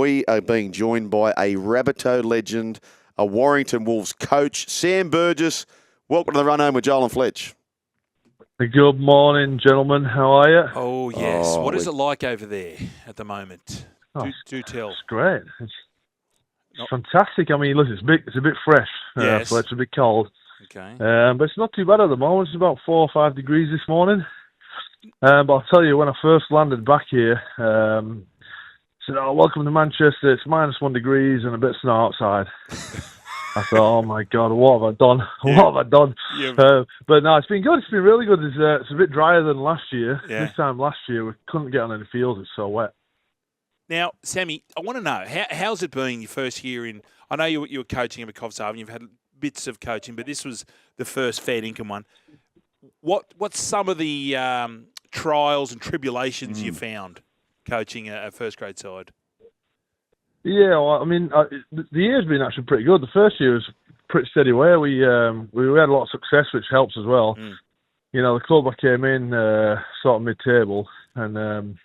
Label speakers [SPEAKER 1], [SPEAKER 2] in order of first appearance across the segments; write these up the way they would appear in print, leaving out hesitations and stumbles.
[SPEAKER 1] we are being joined by a Rabbitoh legend, a Warrington Wolves coach, Sam Burgess. Welcome to the Run Home with Joel and Fletch.
[SPEAKER 2] Good morning, gentlemen. How are you?
[SPEAKER 3] Oh, yes. What is it like over there at the moment? Do tell.
[SPEAKER 2] It's great. It's fantastic. I mean, listen, it's a bit fresh.
[SPEAKER 3] Yes.
[SPEAKER 2] So it's a bit cold.
[SPEAKER 3] Okay.
[SPEAKER 2] But it's not too bad at the moment. It's about 4 or 5 degrees this morning. But I'll tell you, when I first landed back here, said, "Oh, welcome to Manchester. It's -1 degrees and a bit of snow outside." I thought, "Oh my God, what have I done?
[SPEAKER 3] Yeah.
[SPEAKER 2] What have I done?"
[SPEAKER 3] Yeah.
[SPEAKER 2] But no, it's been good. It's been really good. It's a bit drier than last year.
[SPEAKER 3] Yeah.
[SPEAKER 2] This time last year, we couldn't get on any fields. It's so wet.
[SPEAKER 3] Now, Sammy, I want to know, how's it been your first year in... I know you were coaching at Coffs Harbour and you've had bits of coaching, but this was the first fair income one. What's some of the trials and tribulations you found coaching a first-grade side? Yeah,
[SPEAKER 2] well, I mean, the year's been actually pretty good. The first year was pretty steady way. We had a lot of success, which helps as well. You know, the club I came in sort of mid-table, and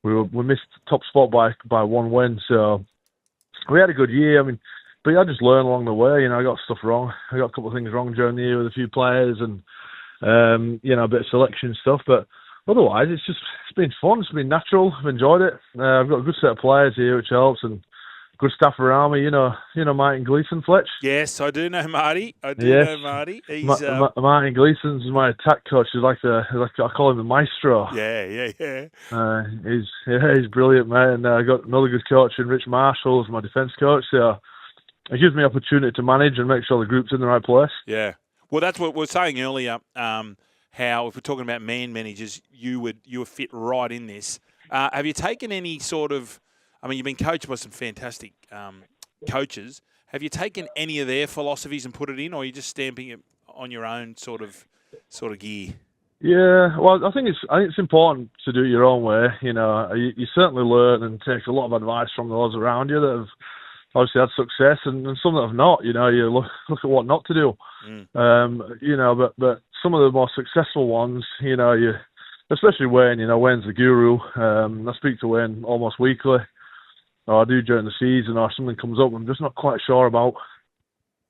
[SPEAKER 2] we missed top spot by one win. So we had a good year. I mean, but I just learned along the way. You know, I got stuff wrong. I got a couple of things wrong during the year with a few players, and you know, a bit of selection stuff. But otherwise, it's been fun. It's been natural. I've enjoyed it. I've got a good set of players here, which helps, and good staff around me. You know Matty Nicholson, Fletch.
[SPEAKER 3] Yes, I do know Marty. Know Marty. He's
[SPEAKER 2] Matty Nicholson's my attack coach. He's like I call him the maestro.
[SPEAKER 3] Yeah.
[SPEAKER 2] He's brilliant, mate. And I got another good coach in Rich Marshall as my defence coach. So it gives me opportunity to manage and make sure the group's in the right place.
[SPEAKER 3] Yeah. Well, that's what we were saying earlier. How, if we're talking about man managers, you were fit right in this. Have you taken any sort of? I mean, you've been coached by some fantastic coaches. Have you taken any of their philosophies and put it in, or are you just stamping it on your own sort of gear? Yeah,
[SPEAKER 2] well, I think it's important to do it your own way. You know, you certainly learn and take a lot of advice from those around you that have obviously had success, and some that have not. You know, you look at what not to do. You know, but some of the more successful ones, you know, especially Wayne. You know, Wayne's the guru. I speak to Wayne almost weekly. Or I do during the season, or something comes up I'm just not quite sure about.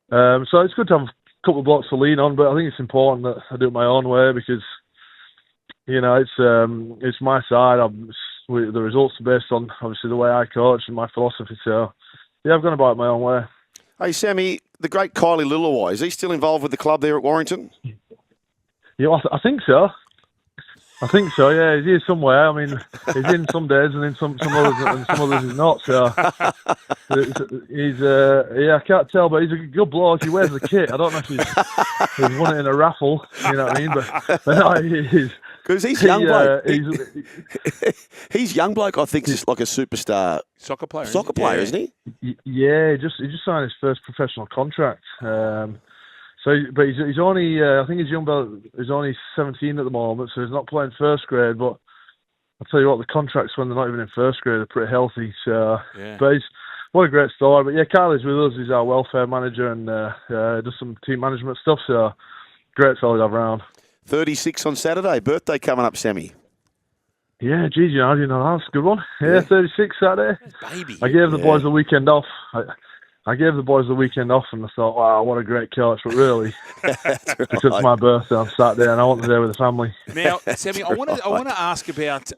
[SPEAKER 2] So it's good to have a couple of blocks to lean on, but I think it's important that I do it my own way because, you know, it's my side. The results are based on obviously the way I coach and my philosophy. So yeah, I've gone about it my own way.
[SPEAKER 1] Hey, Sammy, the great Kylie Lillaway, is he still involved with the club there at Warrington?
[SPEAKER 2] Yeah, I think so. Yeah. He's here somewhere. I mean, he's in some days and in some others, and some others he's not. So he's I can't tell, but he's a good bloke. He wears the kit. I don't know if he's won it in a raffle. You know what I mean? But no, he's
[SPEAKER 1] because he's young bloke. He's young bloke. I think is like a superstar
[SPEAKER 3] soccer player,
[SPEAKER 1] isn't he?
[SPEAKER 2] Yeah, he just signed his first professional contract. But he's only, I think he's only 17 at the moment, so he's not playing first grade. But I'll tell you what, the contracts when they're not even in first grade are pretty healthy. So,
[SPEAKER 3] yeah.
[SPEAKER 2] But what a great story. But yeah, Kylie's with us. He's our welfare manager and does some team management stuff. So great fellow to have around.
[SPEAKER 1] 36 on Saturday. Birthday coming up, Sammy.
[SPEAKER 2] Yeah, geez, you know that's a good one. Yeah, 36 Saturday.
[SPEAKER 3] Baby.
[SPEAKER 2] I gave the boys the weekend off. I gave the boys the weekend off and I thought, wow, what a great coach. But really, it's my birthday on Saturday and I want to be there with the family.
[SPEAKER 3] Now, Sammy, I want to ask about,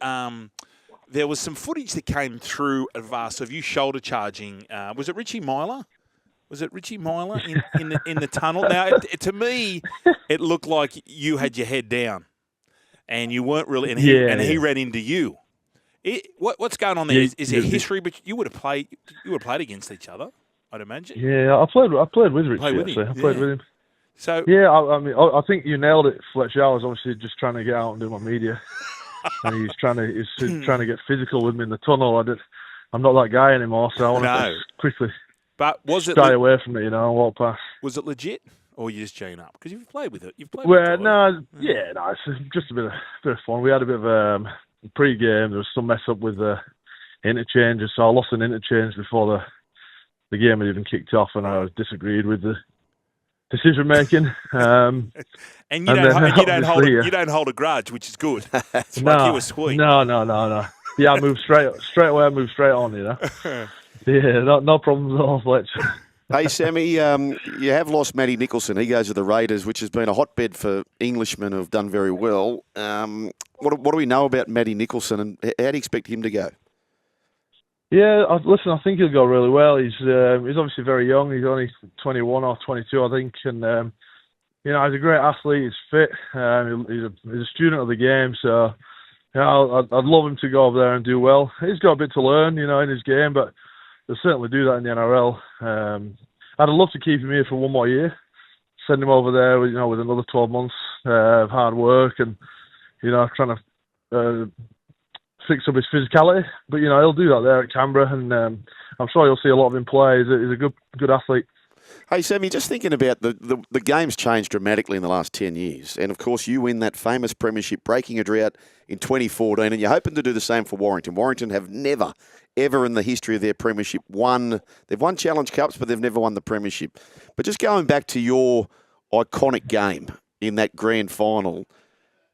[SPEAKER 3] there was some footage that came through at Vast of you shoulder charging. Was it Richie Myler? In the tunnel? Now, to me, it looked like you had your head down and you weren't really, and he ran into you. What's going on there? Is there history? But you would have played against each other, I'd imagine.
[SPEAKER 2] Yeah, I played with Richie. I played with him.
[SPEAKER 3] So
[SPEAKER 2] yeah, I mean, I think you nailed it, Fletch. I was obviously just trying to get out and do my media, and he's trying to get physical with me in the tunnel. I'm not that guy anymore, so I want to quickly. But was it away from it, you know, and walk past.
[SPEAKER 3] Was it legit, or you just chain up? Because you've played with it.
[SPEAKER 2] It's just a bit of fun. We had a bit of pre-game. There was some mess up with the interchanges, so I lost an interchange before the game had even kicked off, and I disagreed with the decision making.
[SPEAKER 3] And you don't hold a grudge, which is good. It's like you were sweet.
[SPEAKER 2] No. Yeah, I moved straight away. I moved straight on, you know. Yeah, no problems at all, Fletch.
[SPEAKER 1] Hey, Sammy, you have lost Matty Nicholson. He goes to the Raiders, which has been a hotbed for Englishmen who have done very well. What do we know about Matty Nicholson, and how do you expect him to go?
[SPEAKER 2] Yeah, listen, I think he'll go really well. He's obviously very young. He's only 21 or 22, I think, and you know, he's a great athlete. He's fit. He's a student of the game, so yeah, I'd love him to go over there and do well. He's got a bit to learn, you know, in his game, but they'll certainly do that in the NRL. I'd love to keep him here for one more year, send him over there, you know, with another 12 months of hard work and, you know, trying to fix up his physicality. But, you know, he'll do that there at Canberra, and I'm sure you'll see a lot of him play. He's a good athlete.
[SPEAKER 1] Hey, Sammy, just thinking about the game's changed dramatically in the last 10 years. And, of course, you win that famous premiership, breaking a drought in 2014, and you're hoping to do the same for Warrington. Warrington have never, ever in the history of their premiership won. They've won Challenge Cups, but they've never won the premiership. But just going back to your iconic game in that grand final,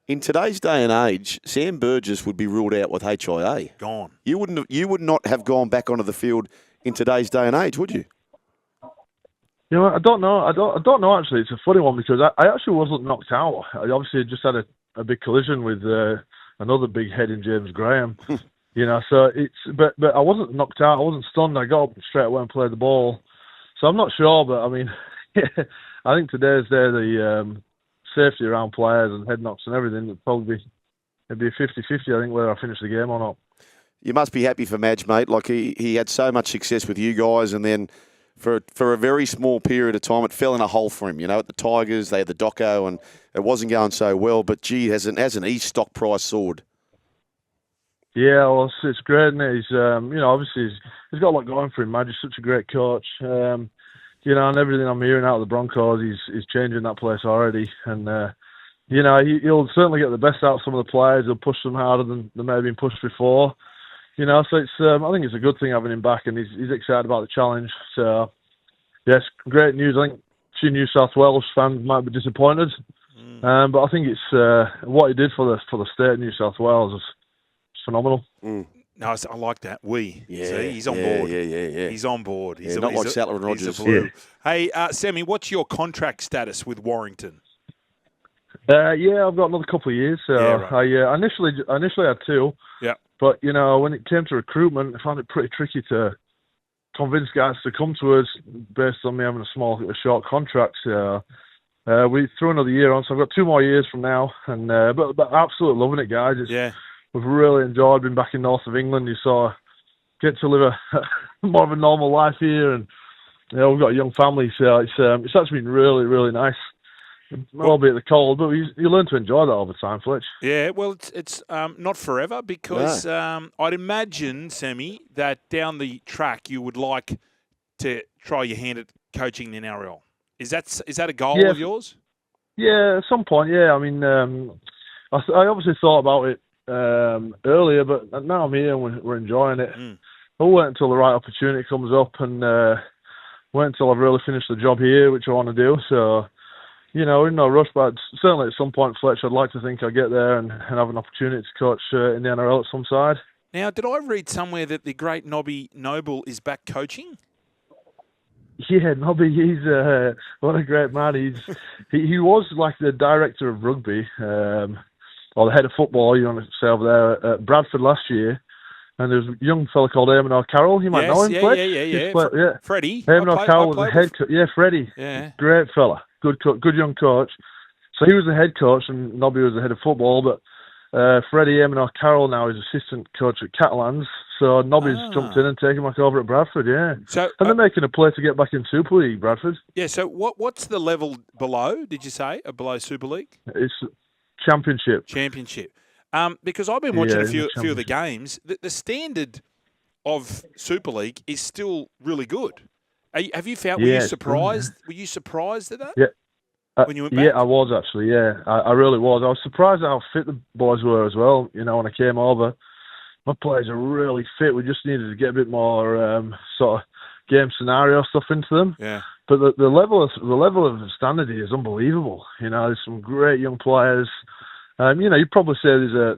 [SPEAKER 1] in today's day and age, Sam Burgess would be ruled out with HIA.
[SPEAKER 3] Gone.
[SPEAKER 1] You would not have gone back onto the field in today's day and age, would you?
[SPEAKER 2] You know, I don't know. I don't know, actually. It's a funny one because I actually wasn't knocked out. I obviously just had a big collision with another big head in James Graham. You know, so but I wasn't knocked out. I wasn't stunned. I got up straight away and played the ball. So I'm not sure, but I mean, I think today's day, the safety around players and head knocks and everything, it'd be a 50-50, I think, whether I finish the game or not.
[SPEAKER 1] You must be happy for Madge, mate. Like he had so much success with you guys, and then for a very small period of time, it fell in a hole for him. You know, at the Tigers, they had the doco, and it wasn't going so well. But gee, hasn't his stock price soared?
[SPEAKER 2] Yeah, well, it's great, isn't it? He's, you know, obviously he's got a lot going for him. Madge is such a great coach. You know, and everything I'm hearing out of the Broncos, he's changing that place already. And, you know, he'll certainly get the best out of some of the players. He'll push them harder than they may have been pushed before. You know, so it's I think it's a good thing having him back, and he's excited about the challenge. So, yes, great news. I think a few New South Wales fans might be disappointed. But I think it's what he did for the state of New South Wales is phenomenal.
[SPEAKER 1] Mm.
[SPEAKER 3] No, I like that. See, he's on
[SPEAKER 1] board.
[SPEAKER 3] board.
[SPEAKER 1] Yeah.
[SPEAKER 3] He's on board. He's
[SPEAKER 1] not like Sattler and Rogers.
[SPEAKER 3] He's a blue. Yeah. Hey, Sammy, what's your contract status with Warrington?
[SPEAKER 2] Yeah, I've got another couple of years. So
[SPEAKER 3] right.
[SPEAKER 2] I initially had 2.
[SPEAKER 3] Yeah.
[SPEAKER 2] But, you know, when it came to recruitment, I found it pretty tricky to convince guys to come to us based on me having a short contract. So we threw another year on, so I've got 2 more years from now. And but absolutely loving it, guys. We've really enjoyed being back in north of England. You get to live a more of a normal life here, and you know, we've got a young family, so it's actually been really, really nice. Albeit the cold, but you learn to enjoy that over time, Fletch.
[SPEAKER 3] Yeah, well, it's not forever because I'd imagine, Sammy, that down the track you would like to try your hand at coaching the NRL. Is that a goal of yours? Yeah,
[SPEAKER 2] at some point, yeah. I mean, I obviously thought about it earlier, but now I'm here and we're enjoying it. I'll wait until the right opportunity comes up and wait until I've really finished the job here, which I want to do. So, you know, in no rush, but certainly at some point, Fletch, I'd like to think I'll get there and have an opportunity to coach in the NRL at some side.
[SPEAKER 3] Now, did I read somewhere that the great Nobby Noble is back coaching?
[SPEAKER 2] Yeah, Nobby, he's what a great man. He was like the director of rugby, or the head of football, you want to say, over there at Bradford last year. And there's a young fella called Eamon O'Carroll. You might know him, Fletch.
[SPEAKER 3] Yeah. Freddie.
[SPEAKER 2] Eamon O'Carroll was the head coach. Yeah, Freddie.
[SPEAKER 3] Yeah.
[SPEAKER 2] Great fella. Good young coach. So he was the head coach and Nobby was the head of football. But Freddie, Eamon O'Carroll now is assistant coach at Catalans. So Nobby's jumped in and taken back over at Bradford, yeah. So, and they're making a play to get back in Super League, Bradford.
[SPEAKER 3] Yeah, so what's the level below, did you say, below Super League?
[SPEAKER 2] It's Championship.
[SPEAKER 3] Because I've been watching a few of the games. The standard of Super League is still really good. Have you found? Were you surprised? Were you surprised at that?
[SPEAKER 2] Yeah.
[SPEAKER 3] When you went back?
[SPEAKER 2] Yeah, I was actually. Yeah, I really was. I was surprised at how fit the boys were as well. You know, when I came over, my players are really fit. We just needed to get a bit more sort of game scenario stuff into them.
[SPEAKER 3] Yeah.
[SPEAKER 2] But the level of standard is unbelievable. You know, there's some great young players. You'd probably say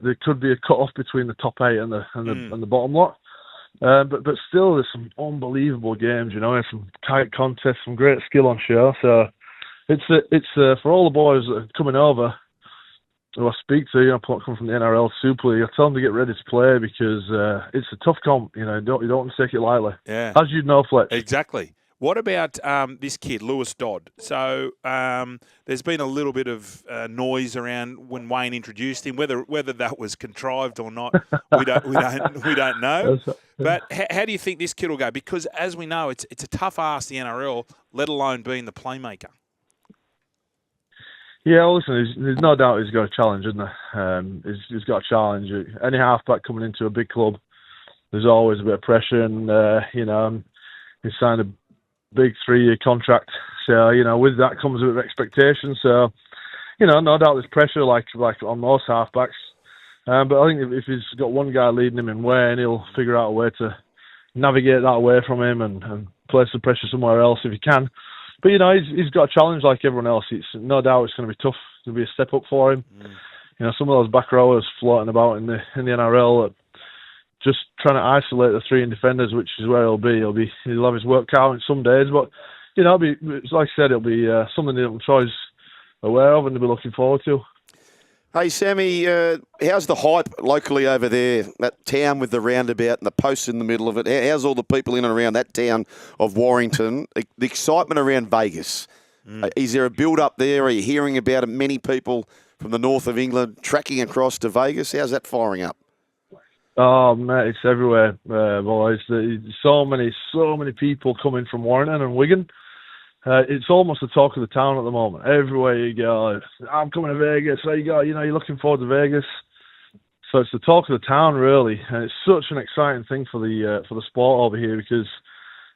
[SPEAKER 2] there could be a cut-off between the top 8 and the bottom lot. But still, there's some unbelievable games, some tight contests, some great skill on show. So it's for all the boys that are coming over, who I speak to, come from the NRL Super League, I tell them to get ready to play because it's a tough comp. You don't want to take it lightly.
[SPEAKER 3] Yeah.
[SPEAKER 2] As you know, Fletch.
[SPEAKER 3] Exactly. What about this kid, Lewis Dodd? So there's been a little bit of noise around when Wayne introduced him, whether that was contrived or not. We don't know. But how do you think this kid will go? Because as we know, it's a tough ask, the NRL, let alone being the playmaker.
[SPEAKER 2] Yeah, well, listen, there's no doubt he's got a challenge, isn't there? He's got a challenge. Any halfback coming into a big club, there's always a bit of pressure, and he signed a big 3-year contract. So, with that comes a bit of expectation. So, no doubt there's pressure like on most halfbacks. But I think if he's got one guy leading him in Wayne, he'll figure out a way to navigate that away from him and place the pressure somewhere else if he can. But, he's got a challenge like everyone else. It's no doubt it's going to be tough. It'll be a step up for him. Some of those back rowers floating about in the NRL that just trying to isolate the 3 defenders, which is where he'll be. He'll have his work cut out in some days, but it'll be, like I said, it'll be something that I'm sure he's aware of and to be looking forward to.
[SPEAKER 1] Hey, Sammy, how's the hype locally over there, that town with the roundabout and the posts in the middle of it? How's all the people in and around that town of Warrington? The excitement around Vegas. Is there a build-up there? Are you hearing about many people from the north of England tracking across to Vegas? How's that firing up?
[SPEAKER 2] Oh, mate, it's everywhere, boys. There's so many people coming from Warrington and Wigan. It's almost the talk of the town at the moment. Everywhere you go, I'm coming to Vegas. There you go. You're looking forward to Vegas. So it's the talk of the town, really, and it's such an exciting thing for the sport over here because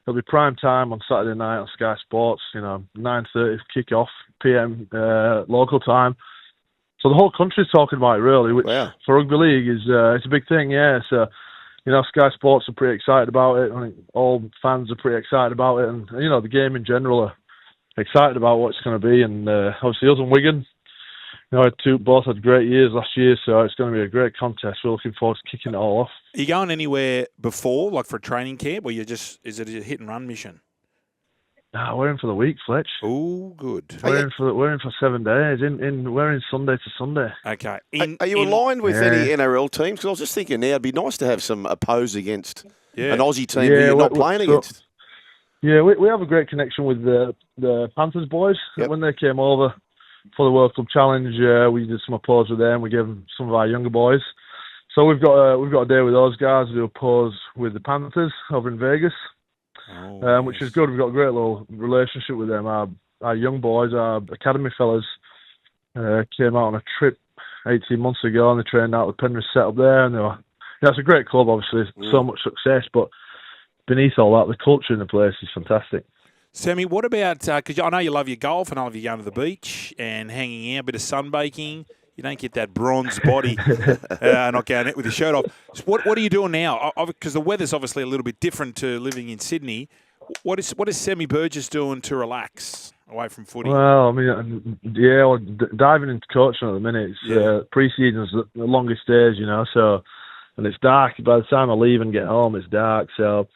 [SPEAKER 2] it'll be prime time on Saturday night on Sky Sports. 9:30 kick-off PM local time. So the whole country's talking about it, really, which for rugby league is it's a big thing, yeah. So, Sky Sports are pretty excited about it. I think all fans are pretty excited about it. And, the game in general are excited about what it's going to be. And obviously us and Wigan, both had great years last year, so it's going to be a great contest. We're looking forward to kicking it all off.
[SPEAKER 3] Are you going anywhere before, like for a training camp, or is it a hit-and-run mission?
[SPEAKER 2] No, we're in for the week, Fletch.
[SPEAKER 3] Oh, good.
[SPEAKER 2] We're in for 7 days. We're in Sunday to Sunday.
[SPEAKER 3] Okay.
[SPEAKER 1] Are you aligned with any NRL teams? Because I was just thinking now it'd be nice to have some oppose against an Aussie team who you're not playing against.
[SPEAKER 2] Yeah, we have a great connection with the Panthers boys. Yep. When they came over for the World Club Challenge, we did some oppose with them. We gave them some of our younger boys. So we've got a day with those guys to oppose with the Panthers over in Vegas. Which is good. We've got a great little relationship with them. Our young boys, our academy fellas, came out on a trip 18 months ago and they trained out with Penrith set up there. And it's a great club, obviously. So much success, but beneath all that, the culture in the place is fantastic.
[SPEAKER 3] Sammy, what about, because I know you love your golf and I love you going to the beach and hanging out, a bit of sunbaking. You don't get that bronze body not going out with your shirt off. So what are you doing now? Because the weather's obviously a little bit different to living in Sydney. What is Sammy Burgess doing to relax away from footy?
[SPEAKER 2] Well, diving into coaching at the minute. Pre-season's the longest days, so, and it's dark. By the time I leave and get home, it's dark. So,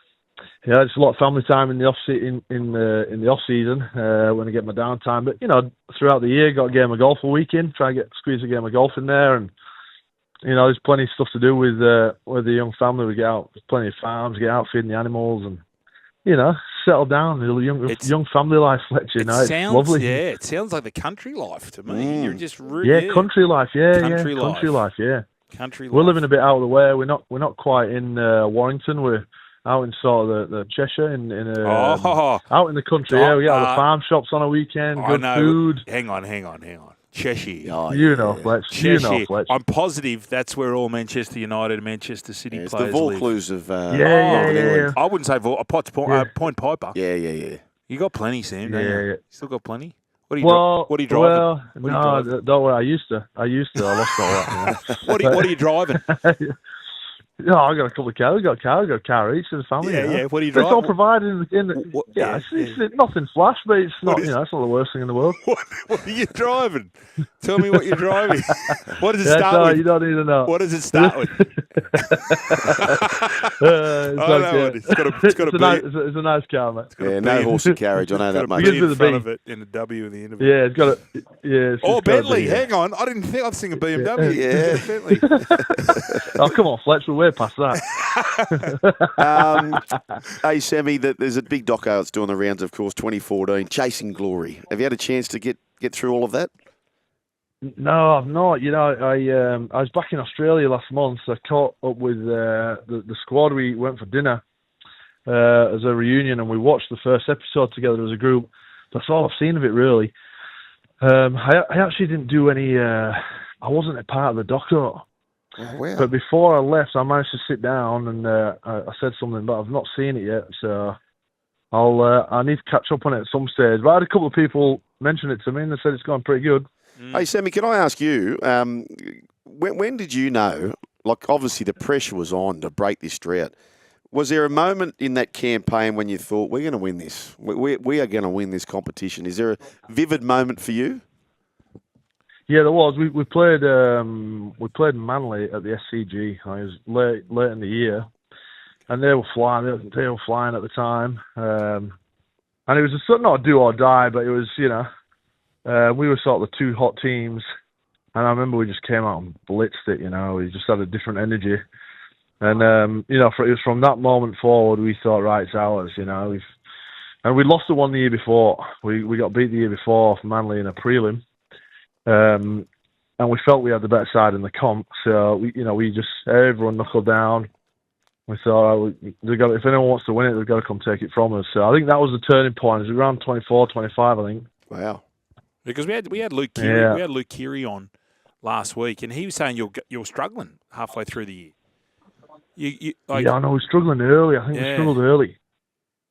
[SPEAKER 2] it's a lot of family time in the off season when I get my downtime. But throughout the year, got a game of golf a week in. Try and squeeze a game of golf in there, and there's plenty of stuff to do with the young family. We get out, there's plenty of farms, get out feeding the animals, and settle down. Young family life, Fletch. It's lovely.
[SPEAKER 3] Yeah, it sounds like the country life to me. You're just really
[SPEAKER 2] country life. Country life.
[SPEAKER 3] Country life.
[SPEAKER 2] We're living a bit out of the way. We're not quite in Warrington. We're out in sort of the Cheshire, out in the country. We get all the farm shops on a weekend, good food.
[SPEAKER 3] Hang on. Cheshire.
[SPEAKER 2] Fletch.
[SPEAKER 3] Cheshire. I'm positive that's where all Manchester United and Manchester City players live.
[SPEAKER 1] It's the Vaucluse of
[SPEAKER 2] England.
[SPEAKER 3] I wouldn't say Point Piper.
[SPEAKER 1] Yeah.
[SPEAKER 3] You got plenty, Sam, don't you? You still got plenty? What are you driving?
[SPEAKER 2] Don't worry, I used to. I lost all that.
[SPEAKER 3] What are you driving?
[SPEAKER 2] No, I got a couple of cars. We got a car. We got a car each in the family.
[SPEAKER 3] Yeah. What do you
[SPEAKER 2] It's
[SPEAKER 3] drive?
[SPEAKER 2] all provided in the it's nothing flash, but it's not. It's not the worst thing in the world.
[SPEAKER 3] What are you driving? Tell me what you're driving. What does it
[SPEAKER 2] Yeah,
[SPEAKER 3] start
[SPEAKER 2] sorry,
[SPEAKER 3] with?
[SPEAKER 2] you don't need to know.
[SPEAKER 3] What does it start with?
[SPEAKER 2] It's a nice car, mate.
[SPEAKER 1] Yeah, no horsey carriage. I know that, mate.
[SPEAKER 3] Begins
[SPEAKER 2] with
[SPEAKER 3] with
[SPEAKER 2] a
[SPEAKER 3] a
[SPEAKER 2] B.
[SPEAKER 3] of it and a W in the end of it.
[SPEAKER 2] Yeah, it's got a. Yeah. It's
[SPEAKER 3] Oh,
[SPEAKER 2] just got a
[SPEAKER 3] Bentley.
[SPEAKER 2] B, yeah.
[SPEAKER 3] Hang on. I didn't think I'd sing a BMW.
[SPEAKER 1] Yeah.
[SPEAKER 3] Bentley.
[SPEAKER 2] Oh, come on, Fletch. We're way past that.
[SPEAKER 1] Hey, Sammy, there's a big doco that's doing the rounds, of course, 2014, Chasing Glory. Have you had a chance to get through all of that?
[SPEAKER 2] No, I've not. You know, I was back in Australia last month. So I caught up with the squad. We went for dinner as a reunion, and we watched the first episode together as a group. That's all I've seen of it, really. I actually didn't do any. I wasn't a part of the doco.
[SPEAKER 1] Oh, wow.
[SPEAKER 2] But before I left, I managed to sit down and I said something, but I've not seen it yet. So I need to catch up on it at some stage. But I had a couple of people mention it to me, and they said it's gone pretty good.
[SPEAKER 1] Hey, Sammy, can I ask you, when did you know, like obviously the pressure was on to break this drought, was there a moment in that campaign when you thought, we're going to win this, we are going to win this competition? Is there a vivid moment for you?
[SPEAKER 2] Yeah, there was. We played Manly at the SCG. I was late in the year, and they were flying. They were flying at the time, and it was not a do or die, but it was we were sort of the two hot teams, and I remember we just came out and blitzed it. We just had a different energy, and it was from that moment forward we thought, right, it's ours. And we lost the one the year before. We got beat the year before off Manly in a prelim. And we felt we had the better side in the comp, so we just everyone knuckled down. We thought if anyone wants to win it, they've got to come take it from us. So I think that was the turning point. It was around 24, 25, I think.
[SPEAKER 1] Wow!
[SPEAKER 3] Because we had Luke Keary.
[SPEAKER 2] Yeah.
[SPEAKER 3] We had Luke Keary on last week, and he was saying you're struggling halfway through the year.
[SPEAKER 2] I know we're struggling early. I think we struggled early.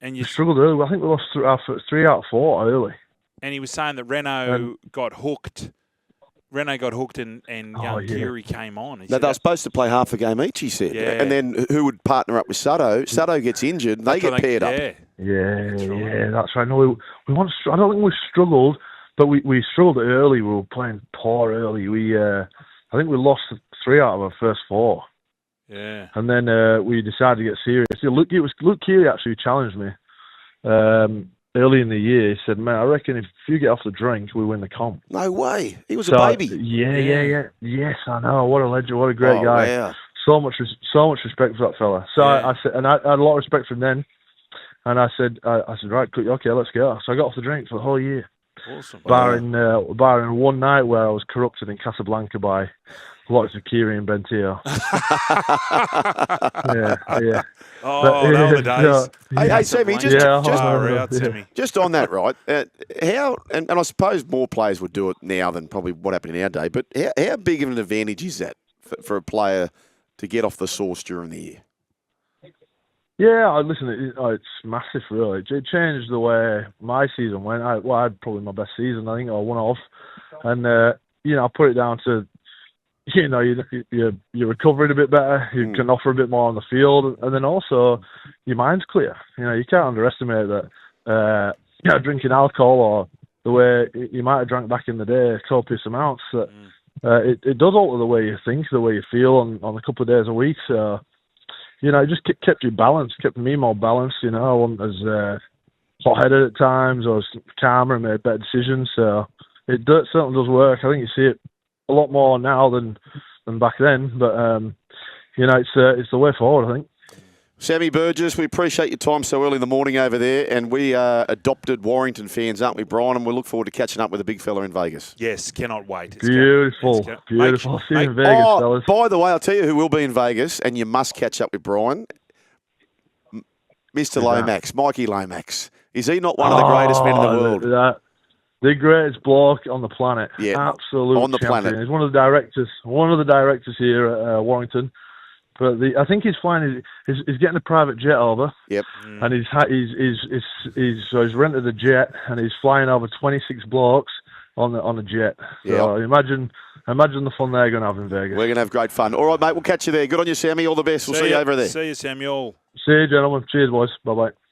[SPEAKER 3] And
[SPEAKER 2] we struggled early. I think we lost our 3 out of 4 early.
[SPEAKER 3] And he was saying that Renault got hooked. Renault got hooked and Keary came on.
[SPEAKER 1] No, they were supposed to play half a game each, he said.
[SPEAKER 3] Yeah.
[SPEAKER 1] And then who would partner up with Sutto? Sutto gets injured, and they get paired up.
[SPEAKER 2] Yeah, that's right. No, we want. I don't think we struggled, but we struggled early. We were playing poor early. I think we lost 3 out of our first 4.
[SPEAKER 3] Yeah.
[SPEAKER 2] And then we decided to get serious. It was Luke Keary actually who challenged me. Early in the year, he said, "Man, I reckon if you get off the drink, we win the comp."
[SPEAKER 1] No way. He was a baby.
[SPEAKER 2] Yeah. Yes, I know. What a legend. What a great guy.
[SPEAKER 1] Wow.
[SPEAKER 2] So much respect for that fella. So I said, and I had a lot of respect for him then. And I said, right, okay, let's go. So I got off the drink for the whole year.
[SPEAKER 3] Awesome.
[SPEAKER 2] Barring one night where I was corrupted in Casablanca by lots of Keary and Bentio. yeah.
[SPEAKER 3] Oh, they were the days.
[SPEAKER 1] Hey, Sammy, just on that, right? How, and I suppose more players would do it now than probably what happened in our day, but how big of an advantage is that for a player to get off the sauce during the year?
[SPEAKER 2] Yeah, listen, it's massive, really. It changed the way my season went. I had probably my best season, I think, or one off. And, I put it down to, you're recovering a bit better, you can offer a bit more on the field, and then also your mind's clear. You can't underestimate that drinking alcohol or the way you might have drank back in the day, copious amounts, it does alter the way you think, the way you feel on a couple of days a week. So, it just kept you balanced, kept me more balanced. I wasn't as hot-headed at times. I was calmer and made better decisions. So it certainly does work. I think you see it a lot more now than back then. But, it's the way forward, I think.
[SPEAKER 1] Sammy Burgess, we appreciate your time so early in the morning over there, and we are adopted Warrington fans, aren't we, Brian? And we look forward to catching up with the big fella in Vegas.
[SPEAKER 3] Yes, cannot wait.
[SPEAKER 2] Beautiful. See you in Vegas, fellas.
[SPEAKER 1] By the way, I'll tell you who will be in Vegas, and you must catch up with Brian. Mr. Lomax, Mikey Lomax. Is he not one of the greatest men in the world?
[SPEAKER 2] The greatest bloke on the planet.
[SPEAKER 1] Yeah,
[SPEAKER 2] absolute
[SPEAKER 1] on the
[SPEAKER 2] champion.
[SPEAKER 1] planet.
[SPEAKER 2] He's one of the directors here at Warrington. But I think he's flying. He's getting a private jet over.
[SPEAKER 1] Yep.
[SPEAKER 2] And he's rented a jet and he's flying over 26 blokes on a jet.
[SPEAKER 1] Yeah.
[SPEAKER 2] So imagine the fun they're going to have in Vegas.
[SPEAKER 1] We're going to have great fun. All right, mate, we'll catch you there. Good on you, Sammy. All the best. We'll see you over there.
[SPEAKER 3] See you, Samuel.
[SPEAKER 2] See you, gentlemen. Cheers, boys. Bye-bye.